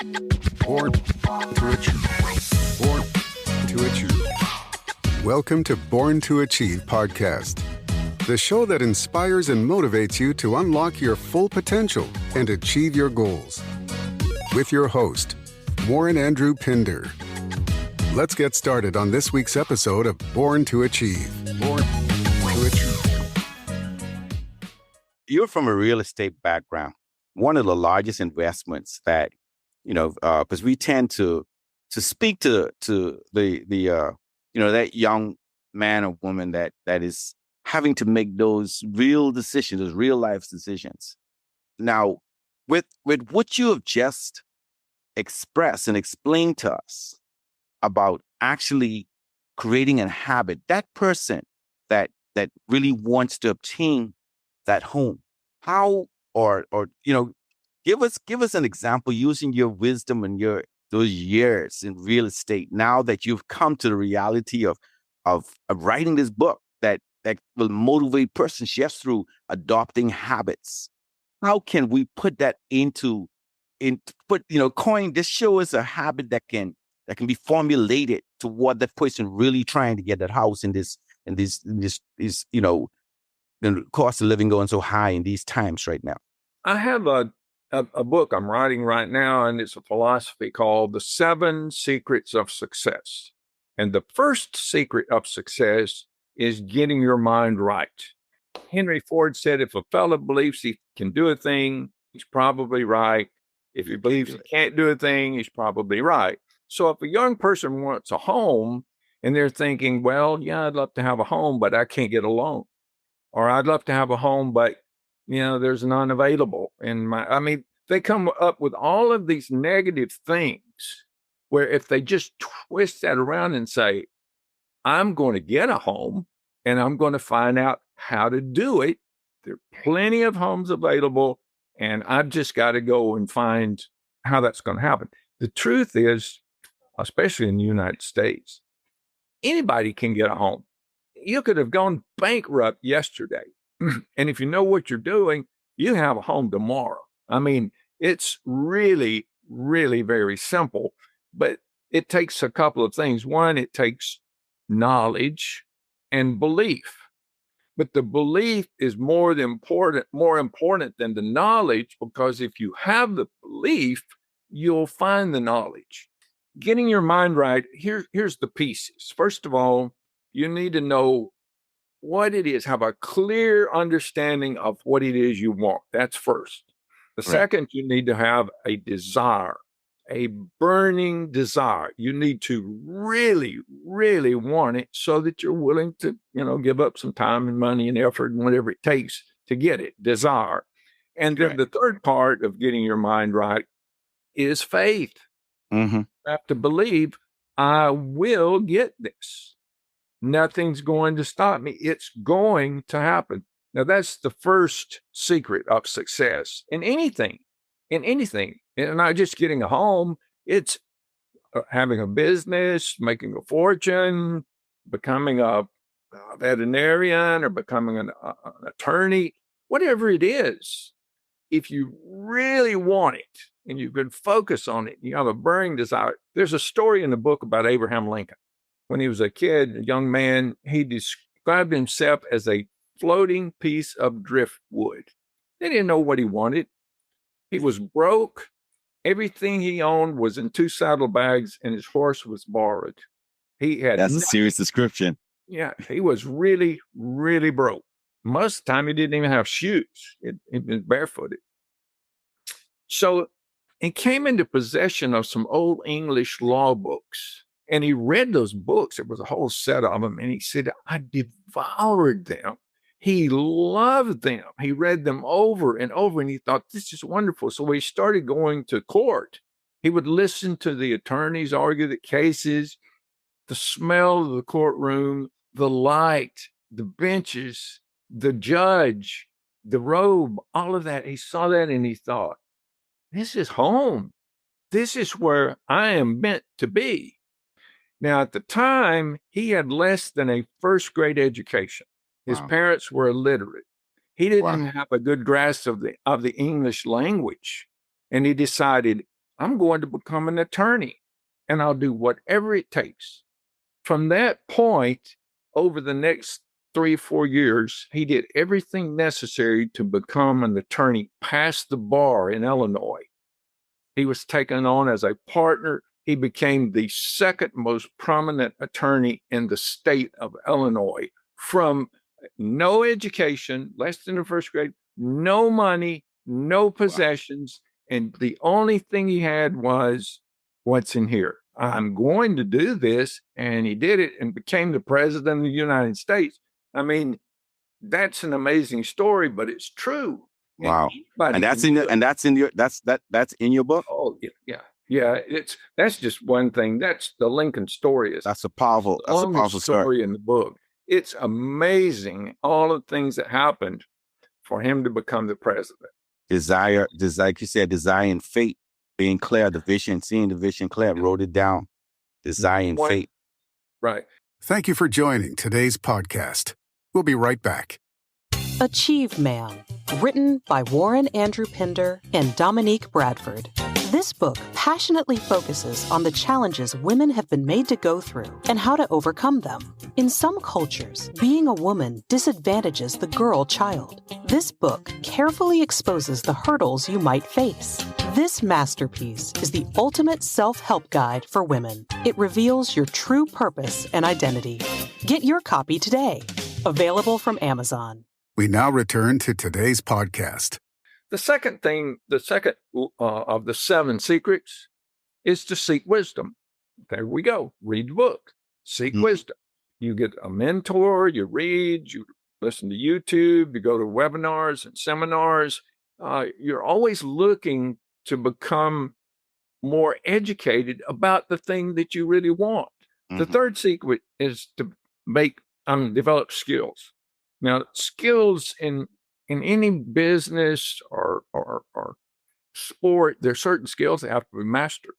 Born to Achieve. Born to Achieve. Welcome to Born to Achieve podcast, the show that inspires and motivates you to unlock your full potential and achieve your goals. With your host, Warren Andrew Pinder. Let's get started on this week's episode of Born to Achieve. Born to Achieve. You're from a real estate background. One of the largest investments that, because we tend to speak to the that young man or woman that is having to make those real decisions, those real life decisions. Now, with what you have just expressed and explained to us about actually creating a habit, that person that really wants to obtain that home, how or give us an example using your wisdom and those years in real estate. Now that you've come to the reality of writing this book that will motivate persons just through adopting habits, how can we put that coin this show is a habit that can be formulated to what that person really trying to get that house in this the cost of living going so high in these times right now. I have a book I'm writing right now, and it's a philosophy called The 7 Secrets of Success. And the first secret of success is getting your mind right. Henry Ford said, if a fellow believes he can do a thing, he's probably right. If he believes he can't do a thing, he's probably right. So if a young person wants a home and they're thinking, well, yeah, I'd love to have a home, but I can't get a loan. Or I'd love to have a home, but, there's none available. They come up with all of these negative things where if they just twist that around and say, I'm going to get a home and I'm going to find out how to do it. There are plenty of homes available and I've just got to go and find how that's going to happen. The truth is, especially in the United States, anybody can get a home. You could have gone bankrupt yesterday. And if you know what you're doing, you have a home tomorrow. It's really, really very simple, but it takes a couple of things. One, it takes knowledge and belief. But the belief is more important than the knowledge, because if you have the belief, you'll find the knowledge. Getting your mind right, here's the pieces. First of all, you need to know what it is, have a clear understanding of what it is you want. That's first. The second, you need to have a desire, a burning desire. You need to really, really want it so that you're willing to, give up some time and money and effort and whatever it takes to get it, desire. And then the third part of getting your mind right is faith. Mm-hmm. You have to believe, I will get this. Nothing's going to stop me. It's going to happen. Now, that's the first secret of success in anything. And not just getting a home. It's having a business, making a fortune, becoming a veterinarian or becoming an attorney, whatever it is. If you really want it and you can focus on it, you have a burning desire. There's a story in the book about Abraham Lincoln. When he was a kid, a young man, he described himself as a floating piece of driftwood. They didn't know what he wanted. He was broke. Everything he owned was in 2 saddlebags, and his horse was borrowed. That's a serious description. Yeah, he was really, really broke. Most of the time, he didn't even have shoes. He was barefooted. So he came into possession of some old English law books. And he read those books. There was a whole set of them. And he said, I devoured them. He loved them. He read them over and over. And he thought, this is wonderful. So he started going to court. He would listen to the attorneys argue the cases, the smell of the courtroom, the light, the benches, the judge, the robe, all of that. He saw that and he thought, this is home. This is where I am meant to be. Now, at the time, he had less than a first grade education. His parents were illiterate. He didn't have a good grasp of the English language. And he decided, I'm going to become an attorney and I'll do whatever it takes. From that point, over the next 3 or 4 years, he did everything necessary to become an attorney, pass the bar in Illinois. He was taken on as a partner. He became the second most prominent attorney in the state of Illinois, from no education, less than the first grade, no money, no possessions. And the only thing he had was, what's in here? I'm going to do this. And he did it and became the president of the United States. I mean, that's an amazing story, but it's true. Wow. And that's in your book? Oh, yeah. That's just one thing. That's the Lincoln story. That's a powerful story in the book. It's amazing, all the things that happened for him to become the president. Desire, like you said, desire and fate, being clear, the vision, seeing the vision clear, wrote it down. Desire and fate. Right. Thank you for joining today's podcast. We'll be right back. Achieve Man, written by Warren Andrew Pinder and Dominique Bradford. This book passionately focuses on the challenges women have been made to go through and how to overcome them. In some cultures, being a woman disadvantages the girl child. This book carefully exposes the hurdles you might face. This masterpiece is the ultimate self-help guide for women. It reveals your true purpose and identity. Get your copy today. Available from Amazon. We now return to today's podcast. The second of the 7 secrets is to seek wisdom. There we go. Read the book. Seek wisdom. You get a mentor, you read, you listen to YouTube, you go to webinars and seminars. You're always looking to become more educated about the thing that you really want. The third secret is to develop skills. Now, skills in any business or sport, there's certain skills that have to be mastered.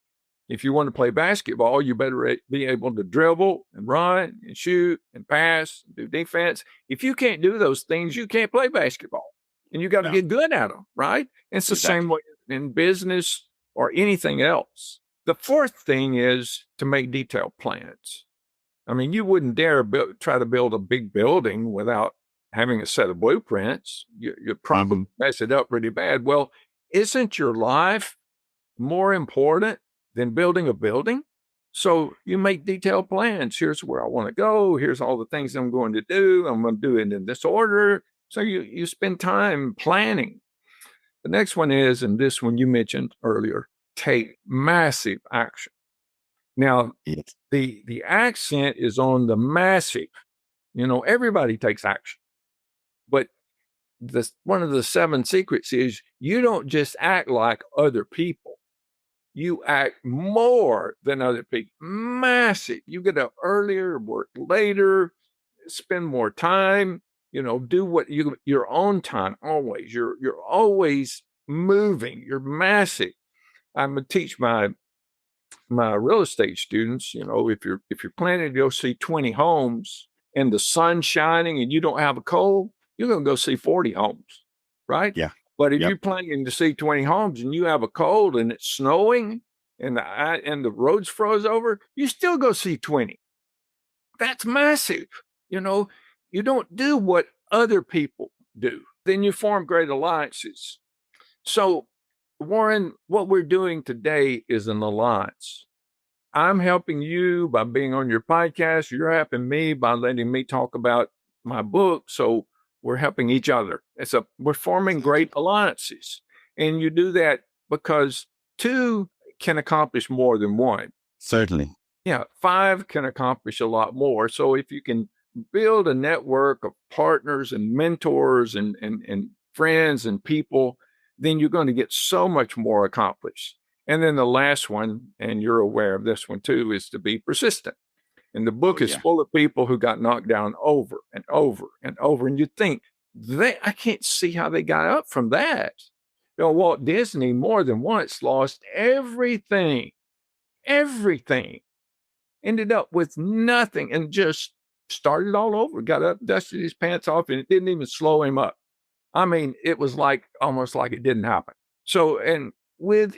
If you want to play basketball, you better be able to dribble and run and shoot and pass, and do defense. If you can't do those things, you can't play basketball. And you got to get good at them, right? And it's the same way in business or anything else. The fourth thing is to make detailed plans. I mean, you wouldn't dare try to build a big building without having a set of blueprints. You'd probably mess it up pretty bad. Well, isn't your life more important than building a building? So you make detailed plans. Here's where I want to go. Here's all the things I'm going to do. I'm going to do it in this order. So you spend time planning. The next one is, and this one you mentioned earlier, take massive action. Now, the accent is on the massive. Everybody takes action. But one of the 7 secrets is you don't just act like other people. You act more than other people. Massive. You get up earlier, work later, spend more time, do what your own time always. You're always moving. You're massive. I'm going to teach my real estate students, if you're planning to go see 20 homes and the sun's shining and you don't have a cold, you're going to go see 40 homes, right? Yeah. But if you're planning to see 20 homes and you have a cold and it's snowing and the roads froze over, you still go see 20. That's massive. You don't do what other people do. Then you form great alliances. So, Warren, what we're doing today is an alliance. I'm helping you by being on your podcast. You're helping me by letting me talk about my book. So we're helping each other. We're forming great alliances. And you do that because 2 can accomplish more than 1. Certainly. Yeah, 5 can accomplish a lot more. So if you can build a network of partners and mentors and friends and people, then you're going to get so much more accomplished. And then the last one, and you're aware of this one too, is to be persistent. And the book is full of people who got knocked down over and over and over. And you think, I can't see how they got up from that. Walt Disney more than once lost everything. Ended up with nothing and just started all over. Got up, dusted his pants off, and it didn't even slow him up. I mean, it was almost like it didn't happen. So, and with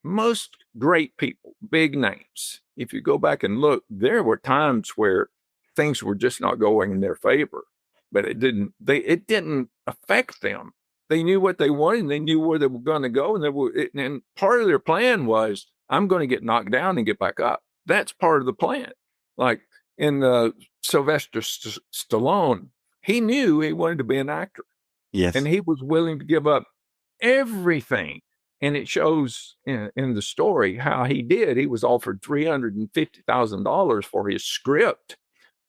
most great people, big names, if you go back and look, there were times where things were just not going in their favor, but it didn't affect them. They knew what they wanted, and they knew where they were going to go, and part of their plan was, I'm going to get knocked down and get back up. That's part of the plan. Like in Sylvester Stallone, he knew he wanted to be an actor. Yes. And he was willing to give up everything. And it shows in the story how he did. He was offered $350,000 for his script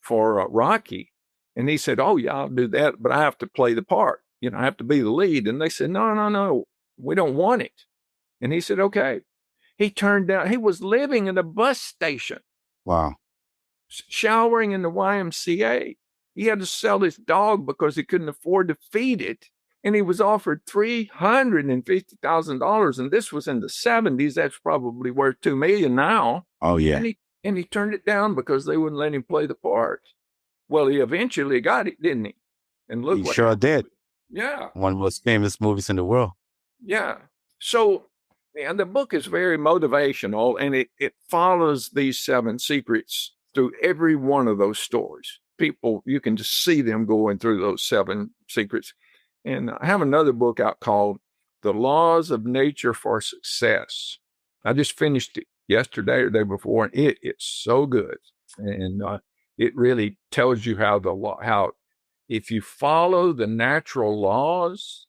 for Rocky. And he said, oh, yeah, I'll do that, but I have to play the part. I have to be the lead. And they said, no, we don't want it. And he said, okay. He turned down, he was living in a bus station. Wow. Showering in the YMCA. He had to sell his dog because he couldn't afford to feed it. And he was offered $350,000. And this was in the 70s. That's probably worth $2 million now. Oh, yeah. And he turned it down because they wouldn't let him play the part. Well, he eventually got it, didn't he? And look, he sure did. Yeah. One of the most famous movies in the world. Yeah. So, and the book is very motivational, and it follows these 7 secrets through every one of those stories. People, you can just see them going through those 7 secrets. And I have another book out called The Laws of Nature for Success. I just finished it yesterday or the day before, and it's so good. And it really tells you how if you follow the natural laws,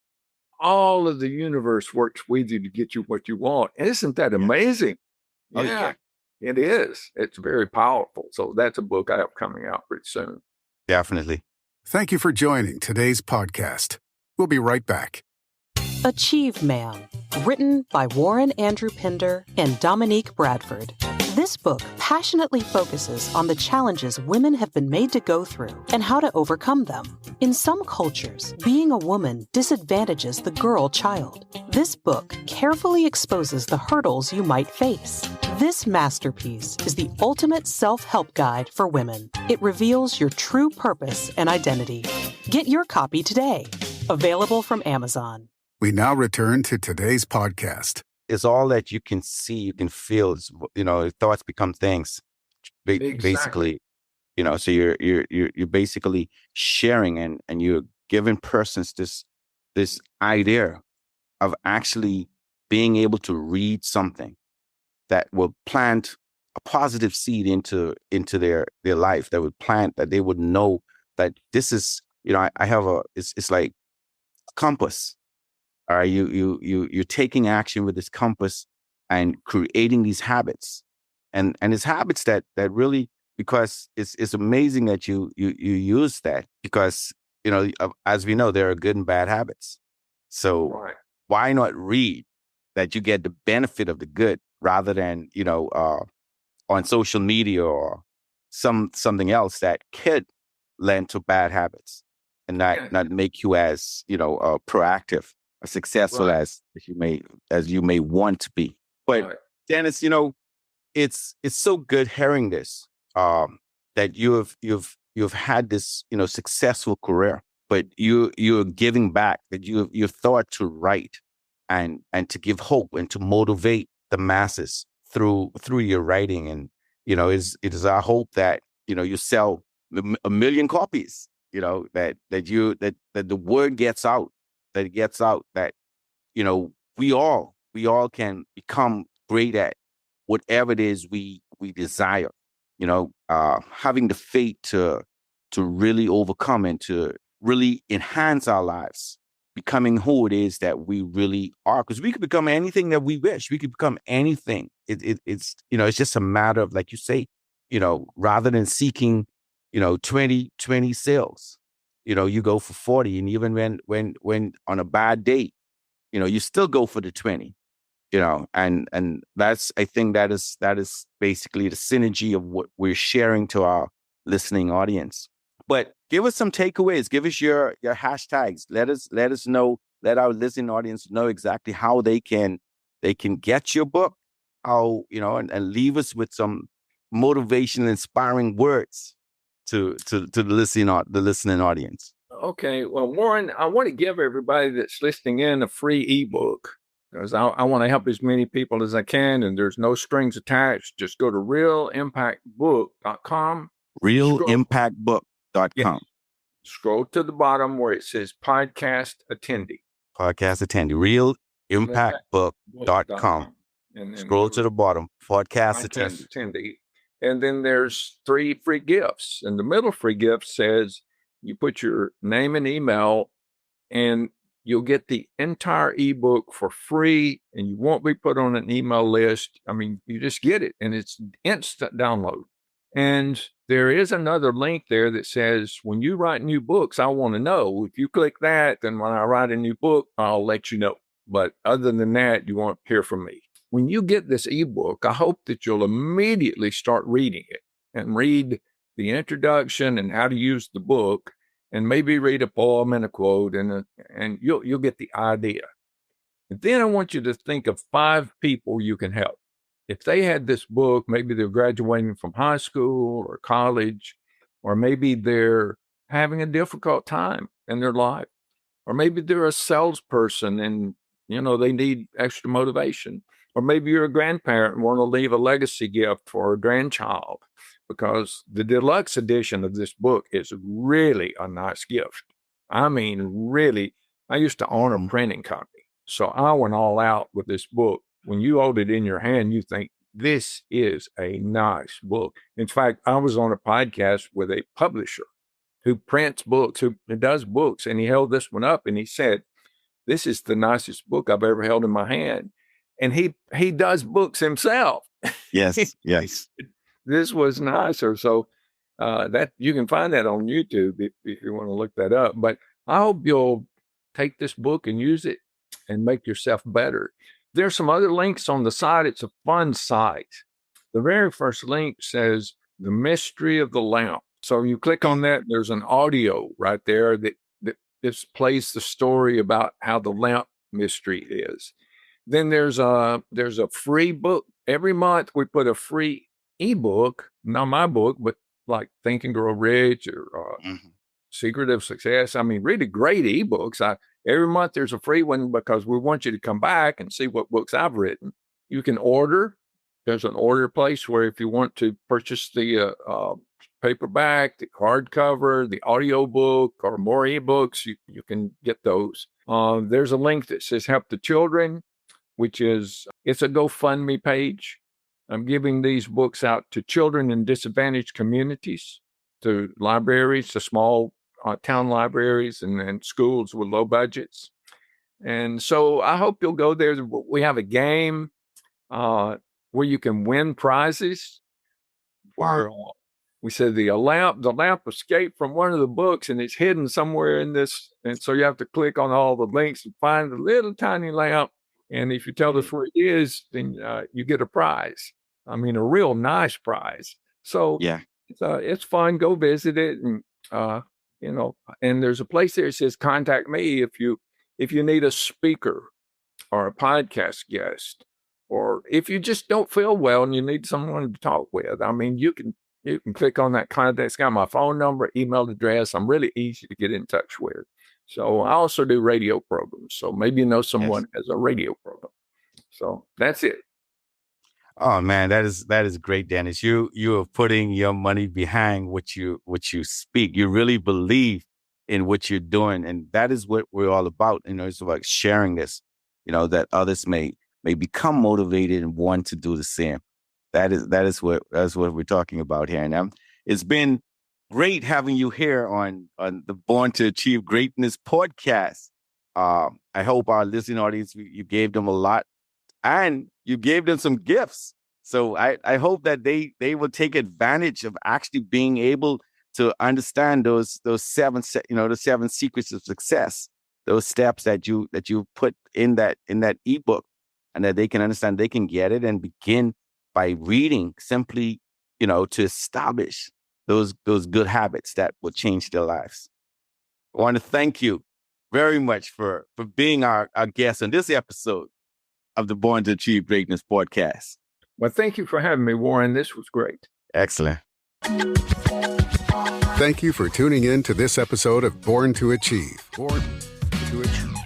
all of the universe works with you to get you what you want. Isn't that amazing? Oh, yeah. It is. It's very powerful. So that's a book I have coming out pretty soon. Definitely. Thank you for joining today's podcast. We'll be right back. Achieve Man, written by Warren Andrew Pinder and Dominique Bradford. This book passionately focuses on the challenges women have been made to go through and how to overcome them. In some cultures, being a woman disadvantages the girl child. This book carefully exposes the hurdles you might face. This masterpiece is the ultimate self-help guide for women. It reveals your true purpose and identity. Get your copy today. Available from Amazon. We now return to today's podcast. It's all that you can see, you can feel. Thoughts become things. Basically, so you're basically sharing and you're giving persons this idea of actually being able to read something that will plant a positive seed into their life, that would plant, that they would know that this is, I have it's like a compass. All right, you're taking action with this compass and creating these habits, and it's habits that really, because it's amazing that you use that, because as we know, there are good and bad habits. So why not read that you get the benefit of the good rather than on social media or something else that could lend to bad habits and not make you as proactive, as successful as you may want to be. But Dennis, it's so good hearing this, that you've had this successful career, but you're giving back, that you thought to write and to give hope and to motivate the masses through your writing. And it is our hope that you sell 1 million copies, that the word gets out, that we all can become great at whatever it is we desire, having the faith to really overcome and to really enhance our lives, becoming who it is that we really are, because we could become anything that we wish. We could become anything. It's just a matter of, like you say, rather than seeking 20 sales, you go for 40. And even when on a bad day, you still go for the 20, and that's, I think that is basically the synergy of what we're sharing to our listening audience. But give us some takeaways. Give us your hashtags. Let us know, let our listening audience know exactly how they can get your book, how, and leave us with some motivational, inspiring words to the listening audience. Okay. Well, Warren, I want to give everybody that's listening in a free ebook. because I want to help as many people as I can, and there's no strings attached. Just go to realimpactbook.com. Realimpactbook.com. Yes. Scroll to the bottom where it says podcast attendee. Podcast attendee. Realimpactbook.com. And scroll to the bottom. Podcast attendee. And then there's 3 free gifts. And the middle free gift says you put your name and email, and you'll get the entire ebook for free, and you won't be put on an email list. I mean, you just get it, and it's instant download. And there is another link there that says, when you write new books, I want to know. If you click that, then when I write a new book, I'll let you know. But other than that, you won't hear from me. When you get this ebook, I hope that you'll immediately start reading it and read the introduction and how to use the book, and maybe read a poem and a quote, and you'll get the idea. And then I want you to think of 5 people you can help. If they had this book, maybe they're graduating from high school or college, or maybe they're having a difficult time in their life, or maybe they're a salesperson and, they need extra motivation, or maybe you're a grandparent and want to leave a legacy gift for a grandchild, because the deluxe edition of this book is really a nice gift. I mean, really, I used to own a printing company, so I went all out with this book. When you hold it in your hand, you think, this is a nice book. In fact, I was on a podcast with a publisher who prints books, who does books, and he held this one up and he said, this is the nicest book I've ever held in my hand. And he does books himself. Yes, yes. This was nicer. So that you can find that on YouTube if you want to look that up. But I hope you'll take this book and use it and make yourself better. There's some other links on the site. It's a fun site. The very first link says The Mystery of the Lamp. So you click on that, there's an audio right there that just plays the story about how the lamp mystery is. Then there's a free book. Every month we put a free ebook, not my book, but like Think and Grow Rich or Secret of Success. I mean, really great ebooks. Every month there's a free one because we want you to come back and see what books I've written. You can order. There's an order place where if you want to purchase the paperback, the hardcover, the audio book, or more ebooks, you can get those. There's a link that says Help the Children, which is, it's a GoFundMe page. I'm giving these books out to children in disadvantaged communities, to libraries, to small town libraries and schools with low budgets. And so I hope you'll go there. We have a game where you can win prizes. Where we said the lamp escaped from one of the books and it's hidden somewhere in this. And so you have to click on all the links and find the little tiny lamp. And if you tell us where it is, then you get a prize. I mean, a real nice prize. So yeah, it's fun. Go visit it. And, and there's a place there that says contact me if you need a speaker or a podcast guest, or if you just don't feel well and you need someone to talk with. I mean, you can click on that contact. It's got my phone number, email address. I'm really easy to get in touch with. So I also do radio programs. So maybe you know someone has a radio program. So that's it. Oh man, that is great, Dennis. You are putting your money behind what you speak. You really believe in what you're doing, and that is what we're all about. It's about sharing this. That others may become motivated and want to do the same. That's what we're talking about here. And it's been great having you here on the Born to Achieve Greatness podcast. I hope our listening audience, you gave them a lot. And you gave them some gifts. So I hope that they will take advantage of actually being able to understand those 7 secrets of success, those steps that you put in that ebook, and that they can understand, they can get it and begin by reading simply, to establish those good habits that will change their lives. I want to thank you very much for being our guest on this episode of the Born to Achieve Greatness podcast. Well, thank you for having me, Warren. This was great. Excellent. Thank you for tuning in to this episode of Born to Achieve. Born to Achieve.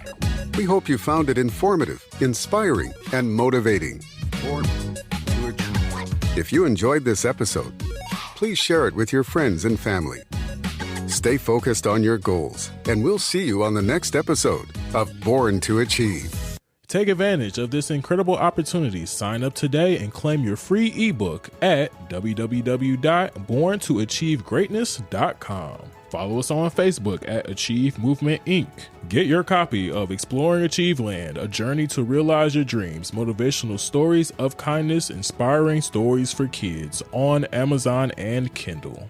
We hope you found it informative, inspiring, and motivating. Born to Achieve. If you enjoyed this episode, please share it with your friends and family. Stay focused on your goals, and we'll see you on the next episode of Born to Achieve. Take advantage of this incredible opportunity. Sign up today and claim your free ebook at www.borntoachievegreatness.com. Follow us on Facebook at Achieve Movement Inc. Get your copy of Exploring Achieveland, A Journey to Realize Your Dreams, Motivational Stories of Kindness, Inspiring Stories for Kids on Amazon and Kindle.